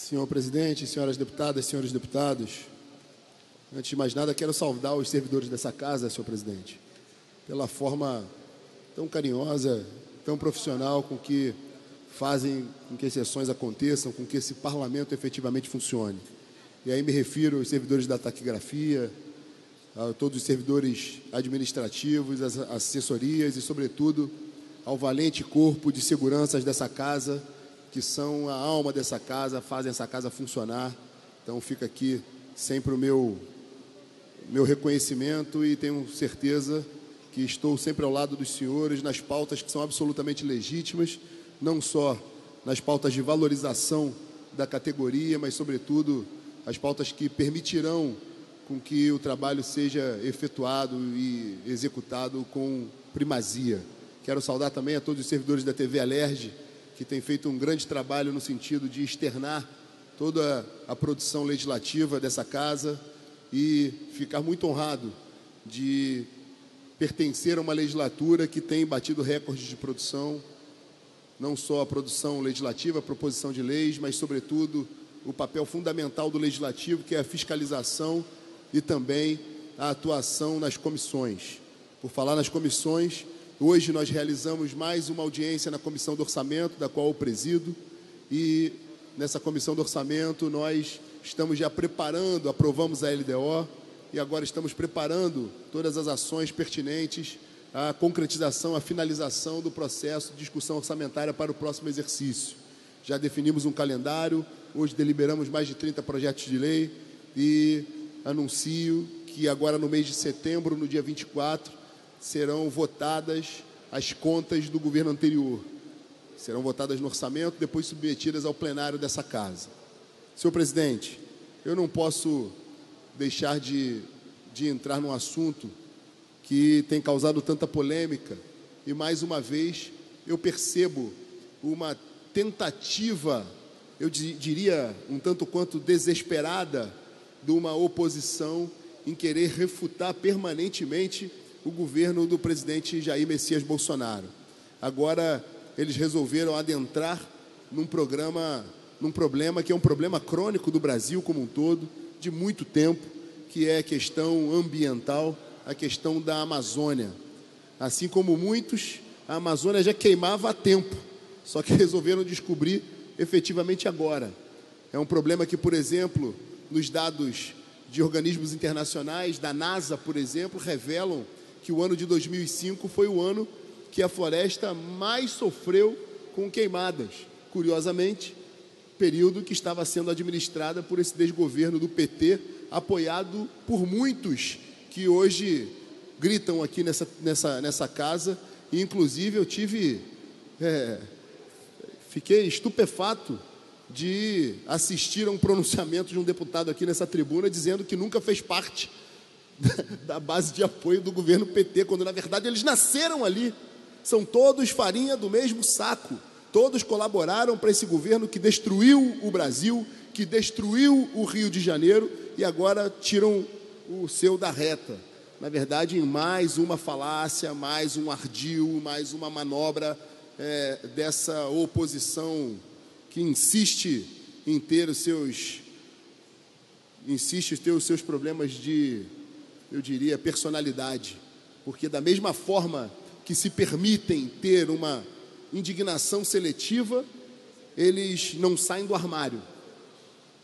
Senhor presidente, senhoras deputadas, senhores deputados, antes de mais nada, quero saudar os servidores dessa casa, senhor presidente, pela forma tão carinhosa, tão profissional com que fazem com que as sessões aconteçam, com que esse parlamento efetivamente funcione. E aí me refiro aos servidores da taquigrafia, a todos os servidores administrativos, as assessorias e, sobretudo, ao valente corpo de seguranças dessa casa, que são a alma dessa casa, fazem essa casa funcionar. Então fica aqui sempre o meu reconhecimento e tenho certeza que estou sempre ao lado dos senhores nas pautas que são absolutamente legítimas, não só nas pautas de valorização da categoria, mas, sobretudo, as pautas que permitirão com que o trabalho seja efetuado e executado com primazia. Quero saudar também a todos os servidores da TV Alerj, que têm feito um grande trabalho no sentido de externar toda a produção legislativa dessa casa e ficar muito honrado de pertencer a uma legislatura que tem batido recordes de produção, não só a produção legislativa, a proposição de leis, mas, sobretudo, o papel fundamental do legislativo, que é a fiscalização e também a atuação nas comissões. Por falar nas comissões, hoje nós realizamos mais uma audiência na Comissão do Orçamento, da qual eu presido, e nessa Comissão do Orçamento nós estamos já preparando, aprovamos a LDO, e agora estamos preparando todas as ações pertinentes à concretização, à finalização do processo de discussão orçamentária para o próximo exercício. Já definimos um calendário, hoje deliberamos mais de 30 projetos de lei e anuncio que agora no mês de setembro, no dia 24, serão votadas as contas do governo anterior. Serão votadas no orçamento, depois submetidas ao plenário dessa casa. Senhor presidente, eu não posso deixar de entrar num assunto que tem causado tanta polêmica e, mais uma vez, eu percebo uma tentativa, eu diria um tanto quanto desesperada, de uma oposição em querer refutar permanentemente o governo do presidente Jair Messias Bolsonaro. Agora, eles resolveram adentrar num problema que é um problema crônico do Brasil como um todo, de muito tempo, que é a questão ambiental, a questão da Amazônia. Assim como muitos, a Amazônia já queimava há tempo, só que resolveram descobrir efetivamente agora. É um problema que, por exemplo, nos dados de organismos internacionais, da NASA, por exemplo, revelam que o ano de 2005 foi o ano que a floresta mais sofreu com queimadas. Curiosamente, período que estava sendo administrada por esse desgoverno do PT, apoiado por muitos que hoje gritam aqui nessa casa. E, inclusive, eu fiquei estupefato de assistir a um pronunciamento de um deputado aqui nessa tribuna dizendo que nunca fez parte da base de apoio do governo PT, quando, na verdade, eles nasceram ali. São todos farinha do mesmo saco. Todos colaboraram para esse governo que destruiu o Brasil, que destruiu o Rio de Janeiro e agora tiram o seu da reta. Na verdade, em mais uma falácia, mais um ardil, mais uma manobra dessa oposição que insiste em ter os seus problemas de, eu diria, personalidade. Porque da mesma forma que se permitem ter uma indignação seletiva, eles não saem do armário.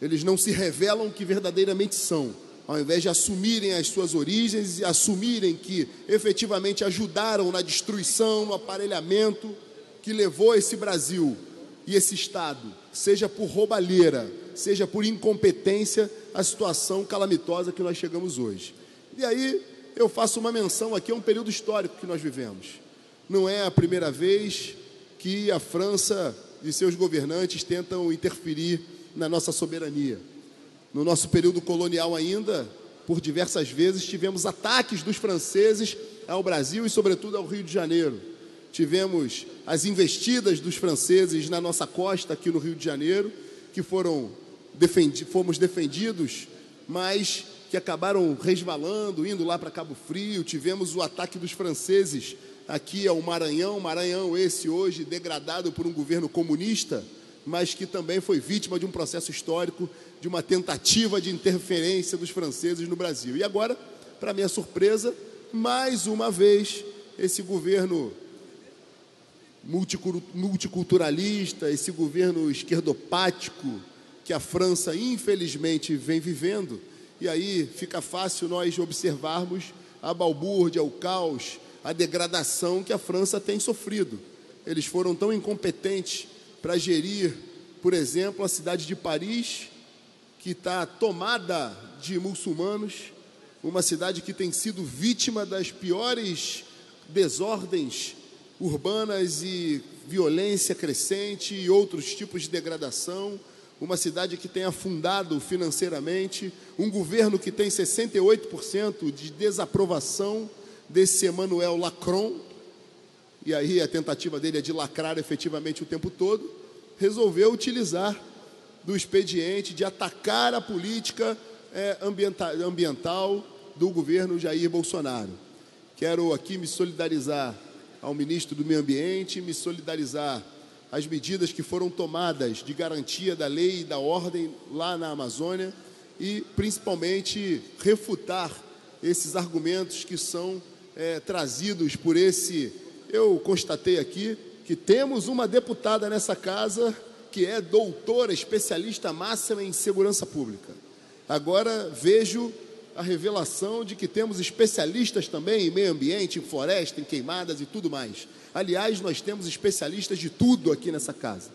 Eles não se revelam o que verdadeiramente são. Ao invés de assumirem as suas origens e assumirem que efetivamente ajudaram na destruição, no aparelhamento que levou esse Brasil e esse Estado, seja por roubalheira, seja por incompetência, a situação calamitosa que nós chegamos hoje. E aí eu faço uma menção aqui a um período histórico que nós vivemos. Não é a primeira vez que a França e seus governantes tentam interferir na nossa soberania. No nosso período colonial ainda, por diversas vezes, tivemos ataques dos franceses ao Brasil e, sobretudo, ao Rio de Janeiro. Tivemos as investidas dos franceses na nossa costa, aqui no Rio de Janeiro, que fomos defendidos, mas que acabaram resvalando, indo lá para Cabo Frio. Tivemos o ataque dos franceses aqui ao Maranhão esse hoje degradado por um governo comunista, mas que também foi vítima de um processo histórico, de uma tentativa de interferência dos franceses no Brasil. E agora, para minha surpresa, mais uma vez, esse governo multiculturalista, esse governo esquerdopático que a França, infelizmente, vem vivendo, e aí fica fácil nós observarmos a balbúrdia, o caos, a degradação que a França tem sofrido. Eles foram tão incompetentes para gerir, por exemplo, a cidade de Paris, que está tomada de muçulmanos, uma cidade que tem sido vítima das piores desordens urbanas e violência crescente e outros tipos de degradação, uma cidade que tem afundado financeiramente, um governo que tem 68% de desaprovação desse Emmanuel Macron, e aí a tentativa dele é de lacrar efetivamente o tempo todo, resolveu utilizar do expediente de atacar a política ambiental do governo Jair Bolsonaro. Quero aqui me solidarizar ao ministro do Meio Ambiente, me solidarizar às medidas que foram tomadas de garantia da lei e da ordem lá na Amazônia e, principalmente, refutar esses argumentos que são trazidos por esse... Eu constatei aqui que temos uma deputada nessa casa que é doutora, especialista máxima em segurança pública. Agora vejo a revelação de que temos especialistas também em meio ambiente, em floresta, em queimadas e tudo mais. Aliás, nós temos especialistas de tudo aqui nessa casa.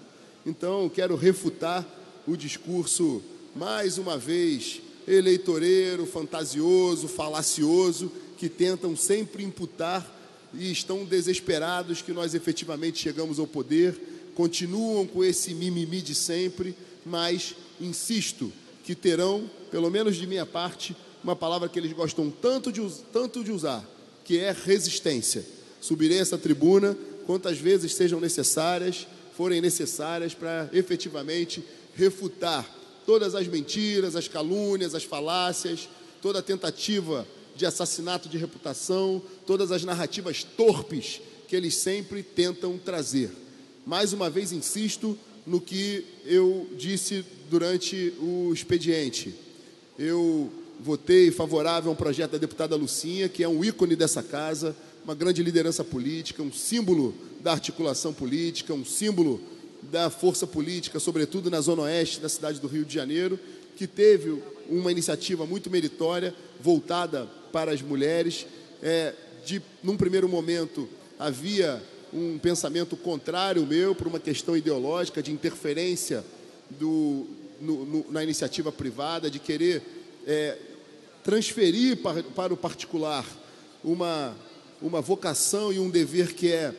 Então, quero refutar o discurso, mais uma vez, eleitoreiro, fantasioso, falacioso, que tentam sempre imputar e estão desesperados que nós efetivamente chegamos ao poder, continuam com esse mimimi de sempre, mas insisto que terão, pelo menos de minha parte, uma palavra que eles gostam tanto de usar, que é resistência. Subirei essa tribuna quantas vezes sejam necessárias, forem necessárias para efetivamente refutar todas as mentiras, as calúnias, as falácias, toda a tentativa de assassinato de reputação, todas as narrativas torpes que eles sempre tentam trazer. Mais uma vez insisto no que eu disse durante o expediente. Eu votei favorável a um projeto da deputada Lucinha, que é um ícone dessa casa, uma grande liderança política, um símbolo da articulação política, um símbolo da força política, sobretudo na zona oeste da cidade do Rio de Janeiro, que teve uma iniciativa muito meritória, voltada para as mulheres. Num primeiro momento, havia um pensamento contrário meu, por uma questão ideológica, de interferência na iniciativa privada, de querer transferir para o particular uma vocação e um dever que é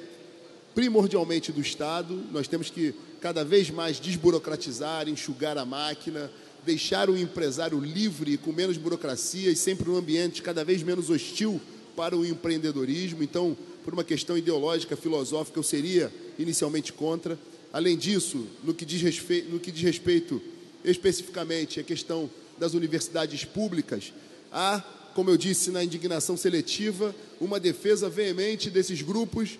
primordialmente do Estado. Nós temos que cada vez mais desburocratizar, enxugar a máquina, deixar o empresário livre, com menos burocracia e sempre num ambiente cada vez menos hostil para o empreendedorismo. Então, por uma questão ideológica, filosófica, eu seria inicialmente contra. Além disso, no que diz respeito especificamente à questão das universidades públicas, há, como eu disse na indignação seletiva, uma defesa veemente desses grupos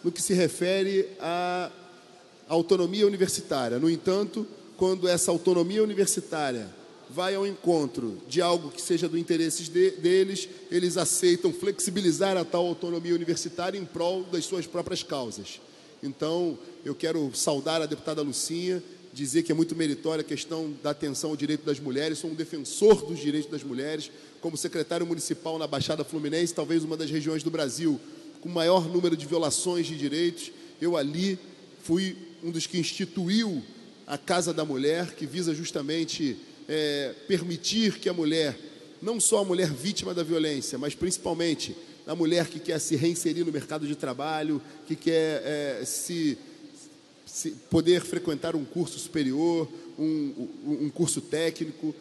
no que se refere à autonomia universitária. No entanto, quando essa autonomia universitária vai ao encontro de algo que seja do interesse deles, eles aceitam flexibilizar a tal autonomia universitária em prol das suas próprias causas. Então, eu quero saudar a deputada Lucinha, dizer que é muito meritória a questão da atenção ao direito das mulheres. Sou um defensor dos direitos das mulheres. Como secretário municipal na Baixada Fluminense, talvez uma das regiões do Brasil com maior número de violações de direitos, eu ali fui um dos que instituiu a Casa da Mulher, que visa justamente permitir que a mulher, não só a mulher vítima da violência, mas principalmente a mulher que quer se reinserir no mercado de trabalho, que quer poder frequentar um curso superior, um curso técnico,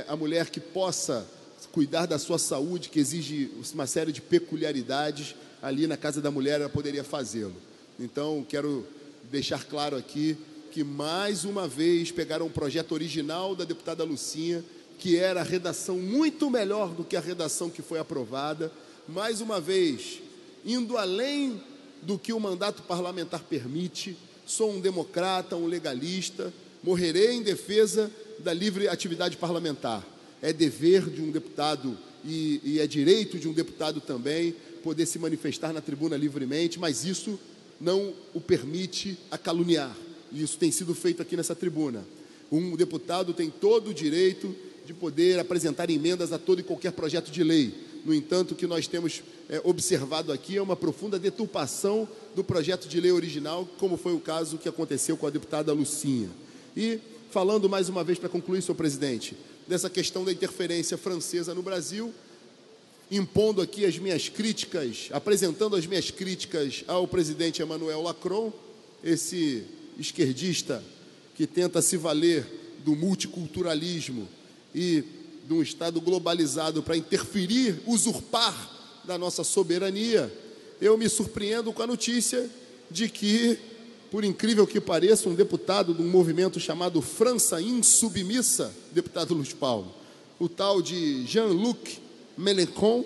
a mulher que possa cuidar da sua saúde, que exige uma série de peculiaridades, ali na Casa da Mulher ela poderia fazê-lo. Então, quero deixar claro aqui que, mais uma vez, pegaram um projeto original da deputada Lucinha, que era a redação muito melhor do que a redação que foi aprovada, mais uma vez, indo além do que o mandato parlamentar permite, sou um democrata, um legalista, morrerei em defesa da livre atividade parlamentar. É dever de um deputado e é direito de um deputado também poder se manifestar na tribuna livremente, mas isso não o permite a caluniar. Isso tem sido feito aqui nessa tribuna. Um deputado tem todo o direito de poder apresentar emendas a todo e qualquer projeto de lei. No entanto, o que nós temos observado aqui é uma profunda deturpação do projeto de lei original, como foi o caso que aconteceu com a deputada Lucinha. E, falando mais uma vez, para concluir, senhor presidente, dessa questão da interferência francesa no Brasil, impondo aqui as minhas críticas, apresentando as minhas críticas ao presidente Emmanuel Macron, esse esquerdista que tenta se valer do multiculturalismo e de um Estado globalizado para interferir, usurpar da nossa soberania, eu me surpreendo com a notícia de que, por incrível que pareça, um deputado de um movimento chamado França Insubmissa, deputado Luiz Paulo, o tal de Jean-Luc Mélenchon,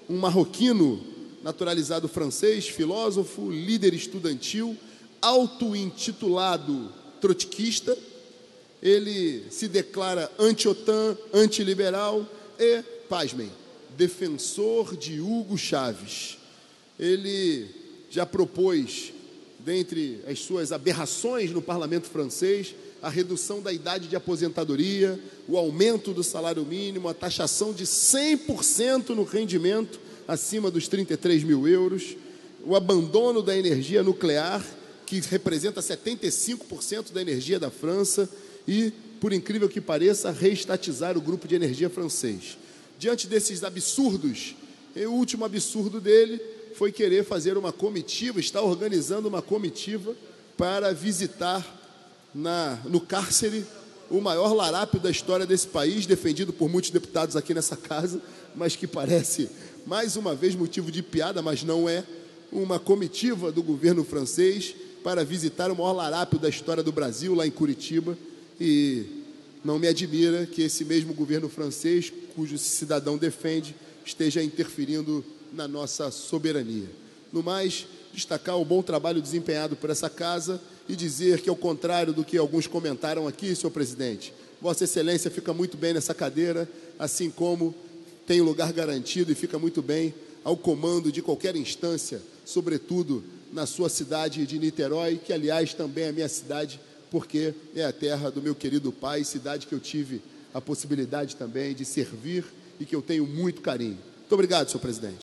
um marroquino naturalizado francês, filósofo, líder estudantil, auto-intitulado trotskista, ele se declara anti-OTAN, antiliberal e, pasmem, defensor de Hugo Chávez. Ele já propôs, dentre as suas aberrações no parlamento francês, a redução da idade de aposentadoria, o aumento do salário mínimo, a taxação de 100% no rendimento acima dos 33 mil euros, o abandono da energia nuclear, que representa 75% da energia da França, e, por incrível que pareça, reestatizar o grupo de energia francês. Diante desses absurdos, o último absurdo dele foi querer fazer uma comitiva, está organizando uma comitiva para visitar no cárcere o maior larápio da história desse país, defendido por muitos deputados aqui nessa casa, mas que parece, mais uma vez, motivo de piada, mas não é, uma comitiva do governo francês para visitar o maior larápio da história do Brasil, lá em Curitiba, e não me admira que esse mesmo governo francês, cujo cidadão defende, esteja interferindo na nossa soberania. No mais, destacar o bom trabalho desempenhado por essa casa e dizer que, ao contrário do que alguns comentaram aqui, senhor presidente, Vossa Excelência fica muito bem nessa cadeira, assim como tem lugar garantido e fica muito bem ao comando de qualquer instância, sobretudo na sua cidade de Niterói, que, aliás, também é a minha cidade, porque é a terra do meu querido pai, cidade que eu tive a possibilidade também de servir e que eu tenho muito carinho. Muito obrigado, senhor presidente.